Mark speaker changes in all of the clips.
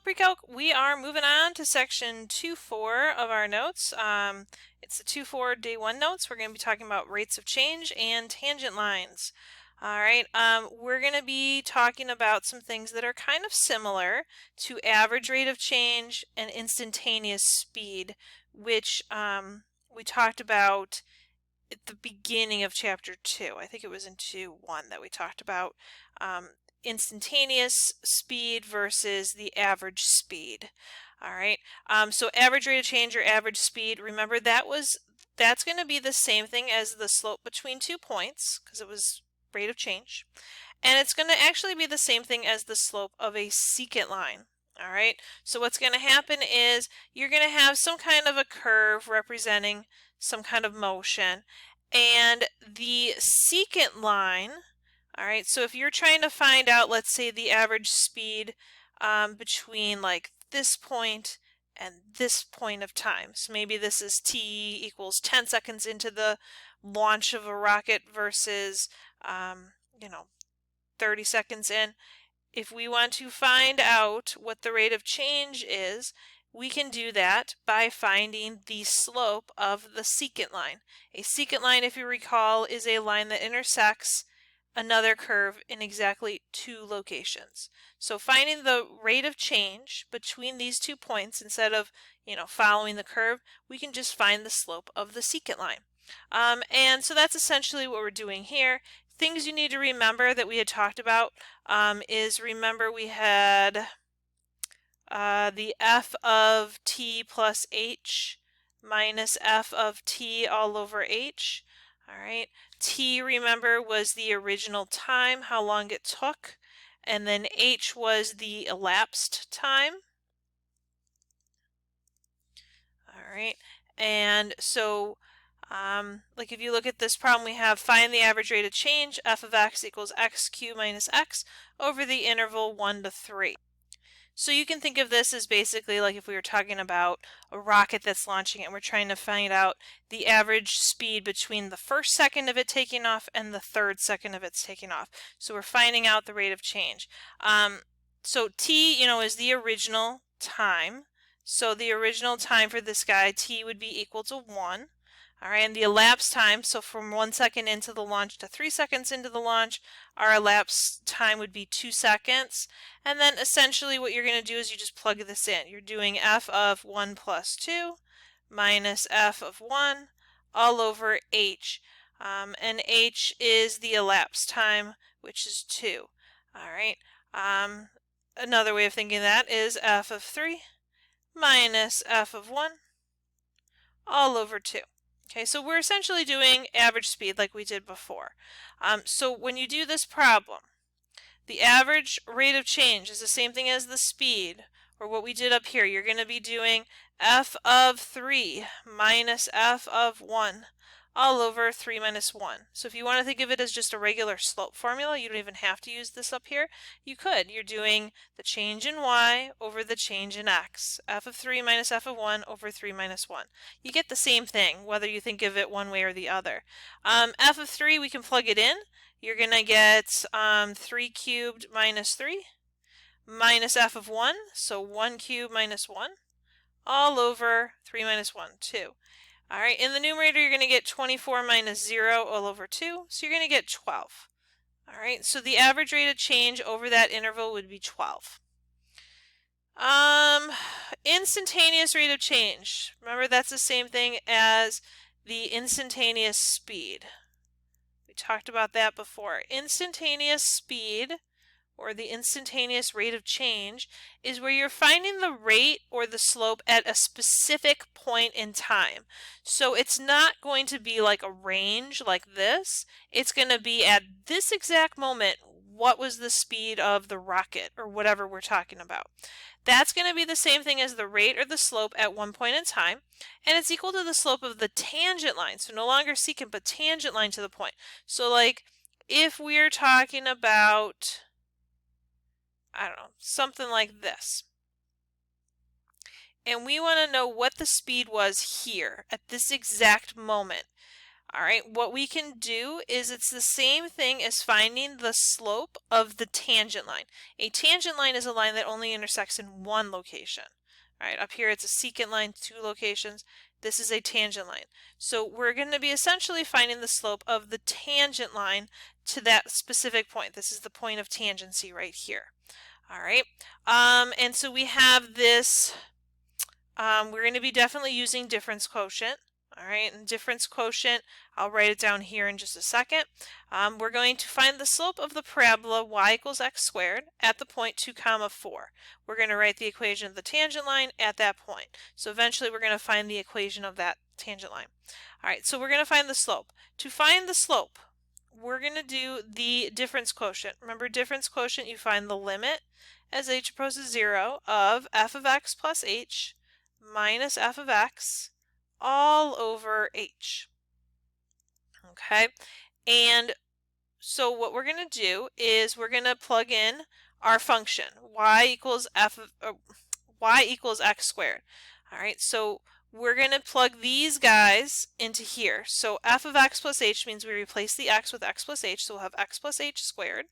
Speaker 1: PreCalc. We are moving on to section 2.4 of our notes. It's the 2.4 day 1 notes. We're going to be talking about rates of change and tangent lines. All right, we're going to be talking about some things that are kind of similar to average rate of change and instantaneous speed, which we talked about at the beginning of chapter 2. I think it was in 2.1 that we talked about instantaneous speed versus the average speed. All right, so average rate of change or average speed, remember that's going to be the same thing as the slope between 2 points because it was rate of change, and it's going to actually be the same thing as the slope of a secant line. All right, so what's going to happen is you're going to have some kind of a curve representing some kind of motion, and the secant line, all right, so if you're trying to find out, let's say, the average speed between like this point and this point of time. So maybe this is t equals 10 seconds into the launch of a rocket versus, 30 seconds in. If we want to find out what the rate of change is, we can do that by finding the slope of the secant line. A secant line, if you recall, is a line that intersects another curve in exactly 2 locations. So finding the rate of change between these 2 points, instead of following the curve, we can just find the slope of the secant line. And so that's essentially what we're doing here. Things you need to remember that we had talked about is, remember we had the f of t plus h minus f of t all over h. All right, t, remember, was the original time, how long it took, and then h was the elapsed time. All right, and so like if you look at this problem, we have find the average rate of change, f of x equals xq minus x over the interval 1 to 3. So you can think of this as basically like if we were talking about a rocket that's launching and we're trying to find out the average speed between the first second of it taking off and the third second of it's taking off. So we're finding out the rate of change. So t, is the original time. So the original time for this guy, t, would be equal to 1. All right, and the elapsed time, so from 1 second into the launch to 3 seconds into the launch, our elapsed time would be 2 seconds. And then essentially what you're going to do is you just plug this in. You're doing f of 1 plus 2 minus f of 1 all over h. And h is the elapsed time, which is 2. All right. Another way of thinking that is f of 3 minus f of 1 all over 2. Okay, so we're essentially doing average speed like we did before. So when you do this problem, the average rate of change is the same thing as the speed, or what we did up here. You're going to be doing f of 3 minus f of 1 all over 3 minus 1. So if you want to think of it as just a regular slope formula, you don't even have to use this up here. You could. You're doing the change in y over the change in x. F of 3 minus f of 1 over 3 minus 1. You get the same thing, whether you think of it one way or the other. F of 3, we can plug it in. You're going to get 3 cubed minus 3 minus f of 1, so 1 cubed minus 1, all over 3 minus 1, 2. All right, in the numerator, you're going to get 24 minus 0 all over 2, so you're going to get 12. All right, so the average rate of change over that interval would be 12. Instantaneous rate of change. Remember, that's the same thing as the instantaneous speed. We talked about that before. Instantaneous speed, or the instantaneous rate of change, is where you're finding the rate or the slope at a specific point in time. So it's not going to be like a range like this. It's going to be at this exact moment, what was the speed of the rocket or whatever we're talking about. That's going to be the same thing as the rate or the slope at one point in time, and it's equal to the slope of the tangent line. So no longer secant, but tangent line to the point. So like if we're talking about, I don't know, something like this, and we want to know what the speed was here at this exact moment, All right, what we can do is it's the same thing as finding the slope of the tangent line. A tangent line is a line that only intersects in one location. All right, up here it's a secant line, 2 locations. This is a tangent line. So we're going to be essentially finding the slope of the tangent line to that specific point. This is the point of tangency right here. All right, and so we have this, we're going to be definitely using difference quotient. All right, and difference quotient, I'll write it down here in just a second. We're going to find the slope of the parabola y equals x squared at the point 2, 4. We're going to write the equation of the tangent line at that point. So eventually we're going to find the equation of that tangent line. All right, so we're going to find the slope. To find the slope, we're going to do the difference quotient. Remember, difference quotient, you find the limit as h approaches 0 of f of x plus h minus f of x all over h. Okay, and so what we're going to do is we're going to plug in our function y equals x squared. All right, so we're going to plug these guys into here. So f of x plus h means we replace the x with x plus h, so we'll have x plus h squared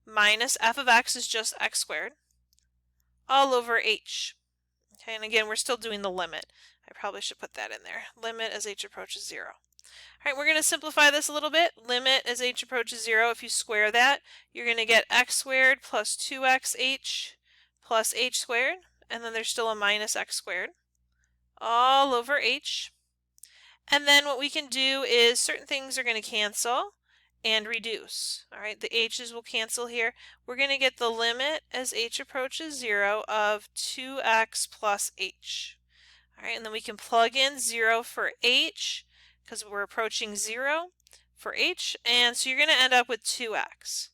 Speaker 1: minus f of x is just x squared all over h. Okay, and again, we're still doing the limit. I probably should put that in there. Limit as h approaches 0. All right, we're going to simplify this a little bit. Limit as h approaches 0, if you square that, you're going to get x squared plus 2xh plus h squared, and then there's still a minus x squared all over h. And then what we can do is certain things are going to cancel and reduce. All right, the h's will cancel here. We're going to get the limit as h approaches 0 of 2x plus h. All right, and then we can plug in 0 for h because we're approaching 0 for h, and so you're going to end up with 2x.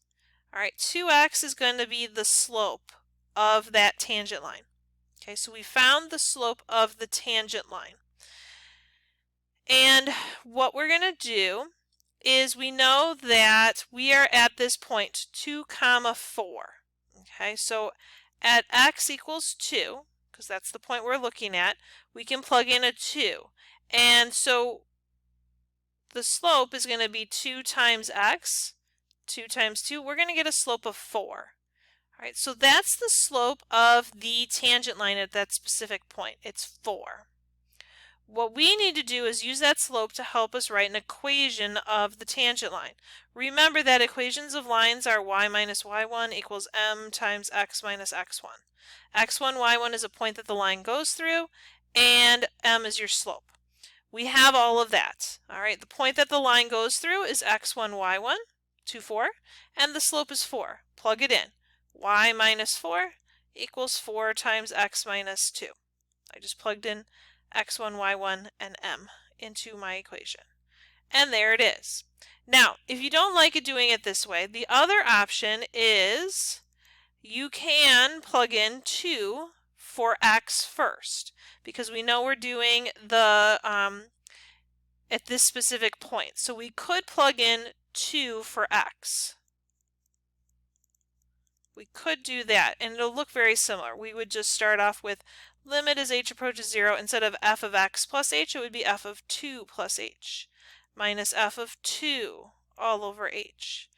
Speaker 1: All right, 2x is going to be the slope of that tangent line. Okay, so we found the slope of the tangent line. And what we're going to do is we know that we are at this point 2, 4. Okay, so at x equals 2, because that's the point we're looking at, we can plug in a 2. And so the slope is going to be 2 times x, 2 times 2. We're going to get a slope of 4. All right, so that's the slope of the tangent line at that specific point. It's 4. What we need to do is use that slope to help us write an equation of the tangent line. Remember that equations of lines are y minus y1 equals m times x minus x1. x1, y1 is a point that the line goes through, and m is your slope. We have all of that. All right, the point that the line goes through is x1, y1, 2, 4, and the slope is 4. Plug it in. Y minus 4 equals 4 times x minus 2. I just plugged in x1, y1, and m into my equation. And there it is. Now, if you don't like it doing it this way, the other option is you can plug in 2 for x first, because we know we're doing the at this specific point. So we could plug in 2 for x. We could do that, and it'll look very similar. We would just start off with limit as h approaches 0. Instead of f of x plus h, it would be f of 2 plus h minus f of 2 all over h.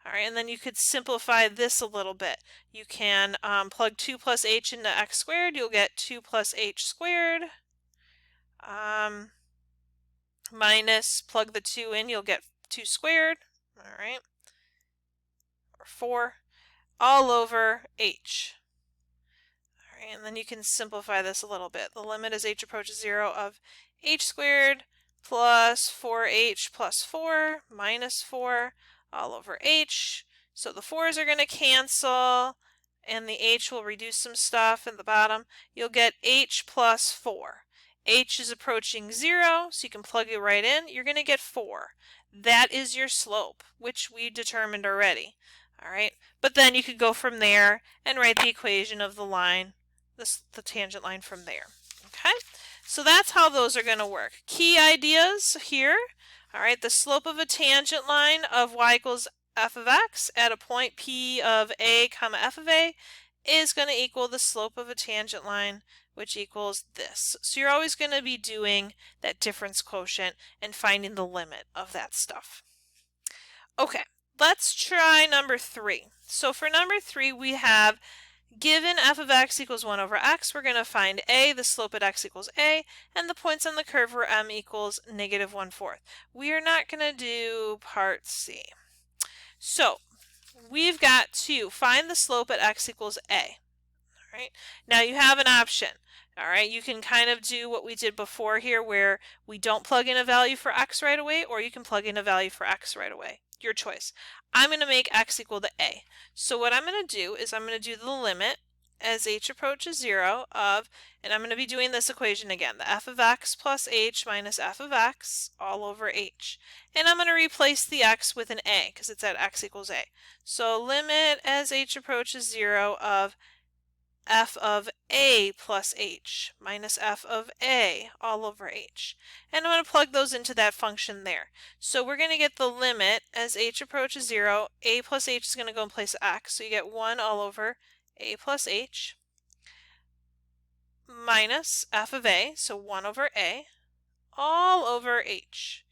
Speaker 1: All right, and then you could simplify this a little bit. You can plug 2 plus h into x squared. You'll get 2 plus h squared minus, plug the 2 in, you'll get 2 squared, all right, or 4, all over h. All right, and then you can simplify this a little bit. The limit as h approaches 0 of h squared plus 4h plus 4 minus 4 all over h. So the 4's are going to cancel, and the h will reduce some stuff at the bottom. You'll get h plus 4. H is approaching 0, so you can plug it right in. You're going to get 4. That is your slope, which we determined already. All right, but then you could go from there and write the equation of the line, the tangent line from there. Okay, so that's how those are going to work. Key ideas here. All right, the slope of a tangent line of y equals f of x at a point P of a comma f of a is going to equal the slope of a tangent line, which equals this. So you're always going to be doing that difference quotient and finding the limit of that stuff. Okay, let's try number 3. So for number 3, we have given f of x equals 1 over x, we're going to find a, the slope at x equals a, and the points on the curve where m equals negative 1/4. We are not going to do part C. So we've got to find the slope at x equals a. All right. Now you have an option. All right, you can kind of do what we did before here where we don't plug in a value for x right away, or you can plug in a value for x right away. Your choice. I'm going to make x equal to a. So what I'm going to do is I'm going to do the limit as h approaches 0 of, and I'm going to be doing this equation again, the f of x plus h minus f of x all over h. And I'm going to replace the x with an a because it's at x equals a. So limit as h approaches 0 of f of a plus h minus f of a all over h. And I'm going to plug those into that function there. So we're going to get the limit as h approaches 0, a plus h is going to go in place of x. So you get 1 all over a plus h minus f of a, so 1 over a, all over h.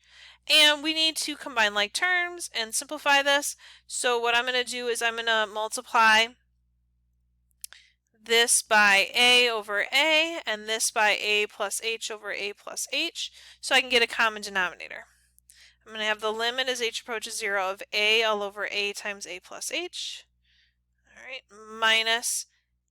Speaker 1: And we need to combine like terms and simplify this. So what I'm going to do is I'm going to multiply this by a over a and this by a plus h over a plus h so I can get a common denominator. I'm going to have the limit as h approaches 0 of a all over a times a plus h, all right, minus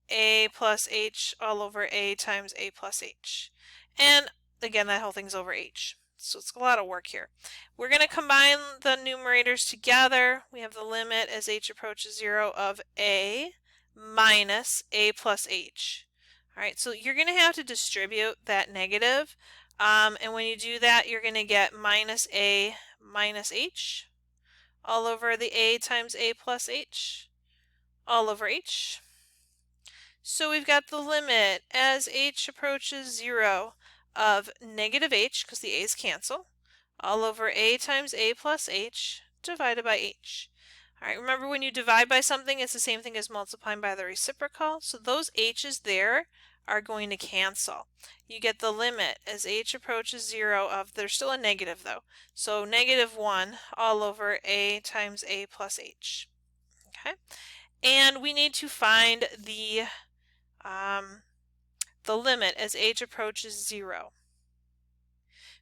Speaker 1: a plus h all over a times a plus h. And again, that whole thing's over h. So it's a lot of work here. We're going to combine the numerators together. We have the limit as h approaches 0 of a minus a plus h. All right, so you're going to have to distribute that negative. And when you do that, you're going to get minus a minus h all over the a times a plus h all over h. So we've got the limit as h approaches 0 of negative h, because the a's cancel, all over a times a plus h divided by h. All right, remember when you divide by something, it's the same thing as multiplying by the reciprocal. So those h's there are going to cancel. You get the limit as h approaches 0 of, there's still a negative though, so negative 1 all over a times a plus h. Okay, and we need to find the limit as h approaches 0.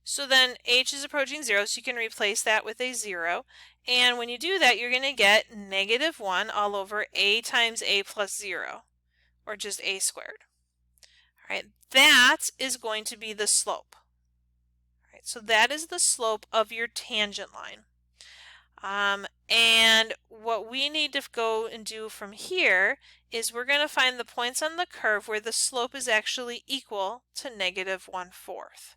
Speaker 1: So then h is approaching 0, so you can replace that with a 0. And when you do that, you're going to get negative 1 all over a times a plus 0, or just a squared. All right, that is going to be the slope. All right, so that is the slope of your tangent line. And what we need to go and do from here is we're going to find the points on the curve where the slope is actually equal to negative 1/4.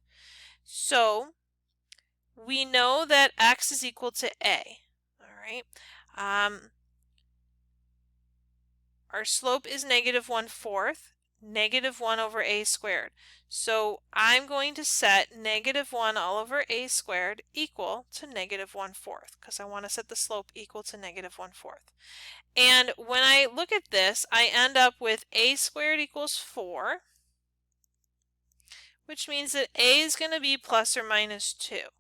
Speaker 1: So we know that x is equal to a. All right. Our slope is negative 1/4, negative 1 over a squared. So I'm going to set negative 1 all over a squared equal to negative 1/4 because I want to set the slope equal to negative 1/4. And when I look at this, I end up with a squared equals 4, which means that a is going to be plus or minus 2.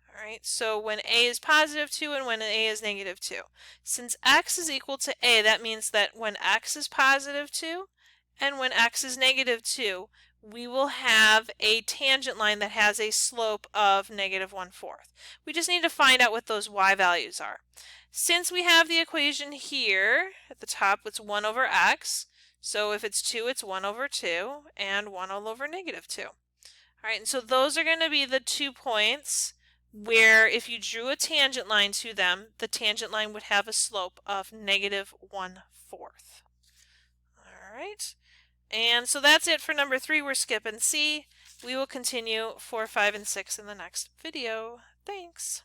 Speaker 1: All right, so when a is positive 2 and when a is negative 2. Since x is equal to a, that means that when x is positive 2 and when x is negative 2, we will have a tangent line that has a slope of negative 1/4. We just need to find out what those y values are. Since we have the equation here at the top, it's 1 over x. So if it's 2, it's 1 over 2 and 1 all over negative 2. All right, and so those are going to be the 2 points where if you drew a tangent line to them, the tangent line would have a slope of negative 1/4. All right, and so that's it for number 3. We're skipping C. We will continue 4, 5, and 6 in the next video. Thanks.